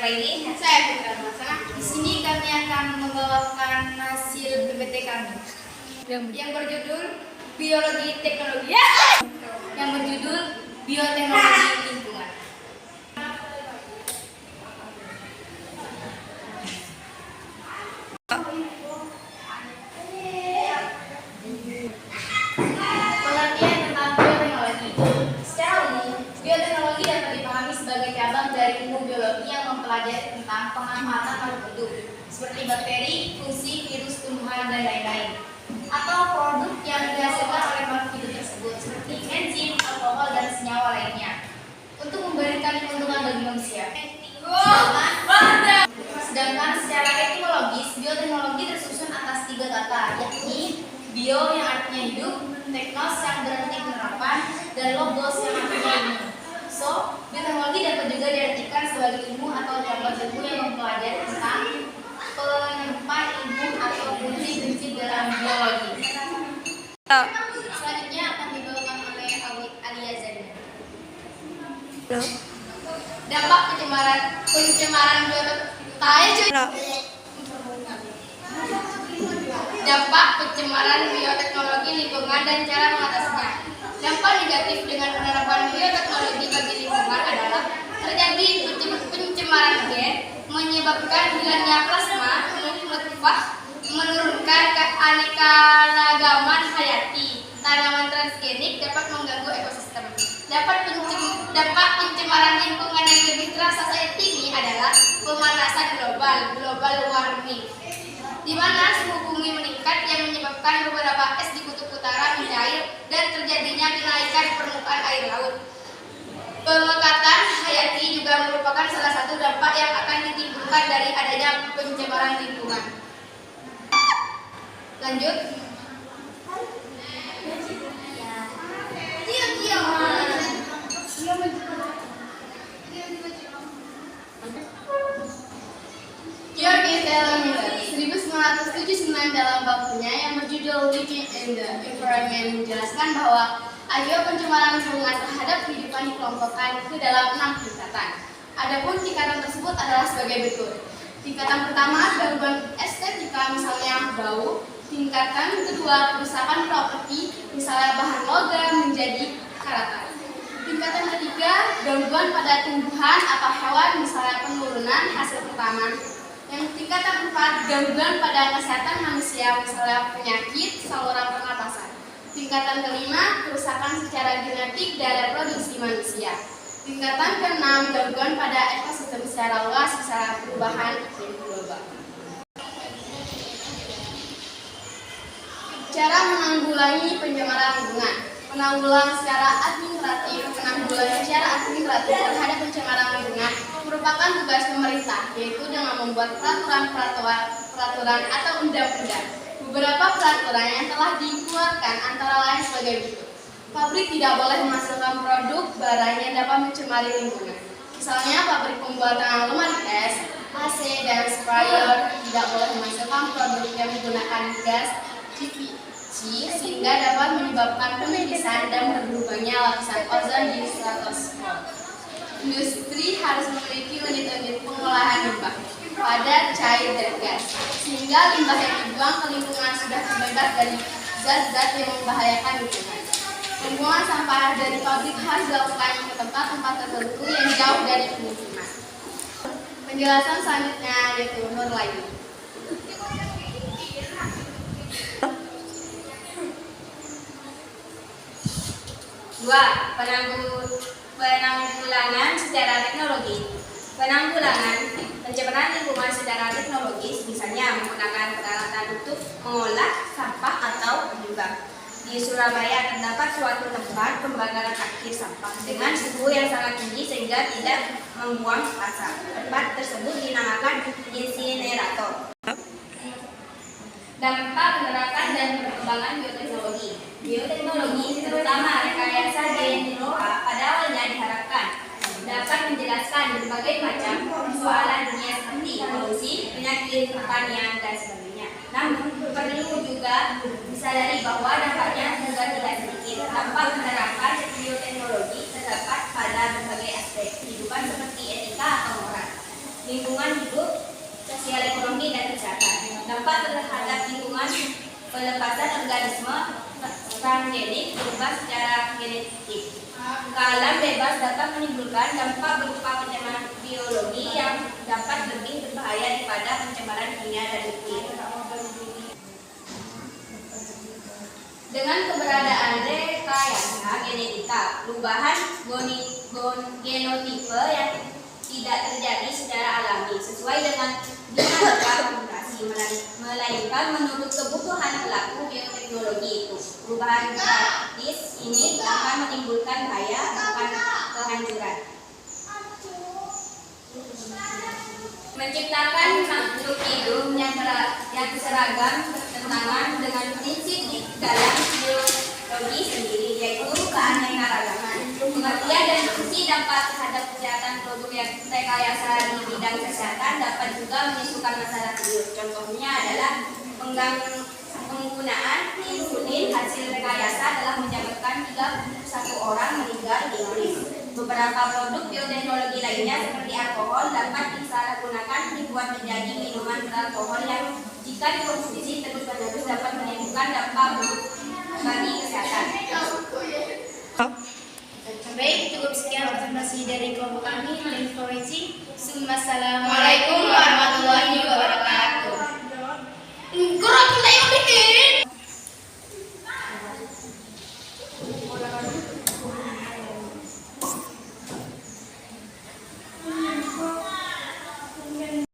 ini saya Fitra Marsana. Di sini kami akan membawakan hasil PPT kami yang berjudul Biologi Teknologi. Yang berjudul Bioteknologi Lingkungan. Pengertian tentang bioteknologi. Secara umum, bioteknologi dapat dipahami sebagai cabang dari ilmu biologi yang mempelajari tentang pengamatan makhluk hidup seperti bakteri, fungsi, virus, tumbuhan, dan lain-lain, atau produk yang dihasilkan oleh makhluk hidup tersebut seperti enzim, alkohol, dan senyawa lainnya untuk memberikan keuntungan bagi manusia. Sedangkan secara etimologis, bioteknologi tersusun atas 3 kata, yakni bio yang artinya hidup, teknos yang berarti penerapan, dan logos yang artinya ilmu. So, bioteknologi dapat juga diartikan sebagai ilmu atau cabang ilmu yang mempelajari tentang penyempat ilmu atau prinsip-prinsip dalam biologi. Selanjutnya akan dibawakan oleh Alia Zaina. Dampak pencemaran Dampak pencemaran bioteknologi lingkungan dan cara mengatasinya. Dampak negatif dengan penerapan bioteknologi bagi lingkungan adalah terjadi pencemaran gen, menyebabkan hilangnya plasma, menurunkan keanekaragaman hayati, tanaman transgenik dapat mengganggu ekosistem. Dampak pencemaran lingkungan yang lebih terasa saat ini adalah pemanasan global warming, di mana suhu bumi meningkat yang menyebabkan beberapa es di kutub utara mencair dan terjadinya kenaikan permukaan air laut. Pengekatan hayati juga merupakan salah satu dampak yang akan ditimbulkan dari adanya pencemaran lingkungan. Lanjut. George Miller 1979 dalam bukunya yang berjudul Living in the Environment menjelaskan bahwa ayo pencemaran lingkungan terhadap kehidupan dikelompokkan ke dalam 6 tingkatan. Adapun tingkatan tersebut adalah sebagai berikut. Tingkatan pertama, gangguan estetika, misalnya bau. Tingkatan kedua, kerusakan properti, misalnya bahan logam menjadi karatan. Tingkatan ketiga, gangguan pada tumbuhan atau hewan, misalnya penurunan hasil pertama. Yang tingkatan keempat, gangguan pada kesehatan manusia, misalnya penyakit saluran pernapasan. Tingkatan kelima, kerusakan secara genetik dan reproduksi manusia. Tingkatan keenam, gangguan pada ekosistem secara luas, misalnya perubahan iklim global. Cara menanggulangi pencemaran lingkungan. Penanggulangan secara administratif terhadap pencemaran lingkungan merupakan tugas pemerintah, yaitu dengan membuat peraturan atau undang-undang. Beberapa peraturan yang telah dikeluarkan antara lain sebagai berikut. Pabrik tidak boleh menghasilkan produk barang yang dapat mencemari lingkungan. Misalnya pabrik pembuatan lemari es, AC, dan sprayer tidak boleh menghasilkan produk yang menggunakan gas sehingga dapat menyebabkan pemetisan dan berubahnya lapisan ozon di stratosfer. Industri harus memiliki unit-unit pengolahan limbah, padat, cair, dan gas, sehingga limbah yang dibuang ke lingkungan sudah terbebas dari zat-zat yang membahayakan lingkungan. Pembuangan sampah dari pabrik harus dilakukan ke tempat-tempat tertentu yang jauh dari pemukiman. Penjelasan selanjutnya yaitu Nur Laini. 2. Penanggulangan secara teknologi. Penanggulangan pencemaran lingkungan secara teknologis, misalnya menggunakan peralatan untuk mengolah sampah atau limbah. Di Surabaya terdapat suatu tempat pembakaran akhir sampah dengan suhu yang sangat tinggi sehingga tidak membuang asap. Tempat tersebut dinamakan insinerator. Dampak penerapan dan perkembangan bioteknologi. Bioteknologi, terutama rekayasa gen pada awalnya diharapkan dapat menjelaskan berbagai macam persoalan dunia seperti polusi, penyakit, pertanian, dan sebagainya. Namun, perlu juga disadari bahwa dampaknya juga tidak sedikit. Dampak penerapan bioteknologi terdapat pada berbagai aspek kehidupan seperti etika atau moral. lingkungan hidup, sosial ekonomi, dan kesehatan. Dampak terhadap lingkungan: pelepasan organisme transgenik berubah secara genetik ke alam bebas dapat menimbulkan dampak berupa pencemaran biologi yang dapat lebih berbahaya daripada pencemaran kimia dan nuklir. Dengan keberadaan rekayasa genetika, perubahan genotipe yang tidak terjadi secara alami sesuai dengan dinamika populasi, melainkan menurut kebutuhan pelaku bioteknologi itu. Perubahan drastis ini akan menimbulkan bahaya bukan kehancuran. Menciptakan makhluk hidup yang seragam bertentangan dengan prinsip di dalam biologi sendiri, yaitu keanekaragaman. Pengertian dan fungsi dampak terhadap kesehatan produk yang rekayasa di bidang kesehatan dapat juga menimbulkan masalah serius. Contohnya adalah penggunaan insulin hasil rekayasa telah menyebabkan 31 orang meninggal di Inggris. Beberapa produk bioteknologi lainnya seperti alkohol dapat disalahgunakan dibuat menjadi minuman beralkohol yang jika dikonsumsi terus-menerus dapat menimbulkan dampak buruk bagi kesehatan. Baik, cukup sekian presentasi dari kelompok kami. Thank you for watching. Assalamualaikum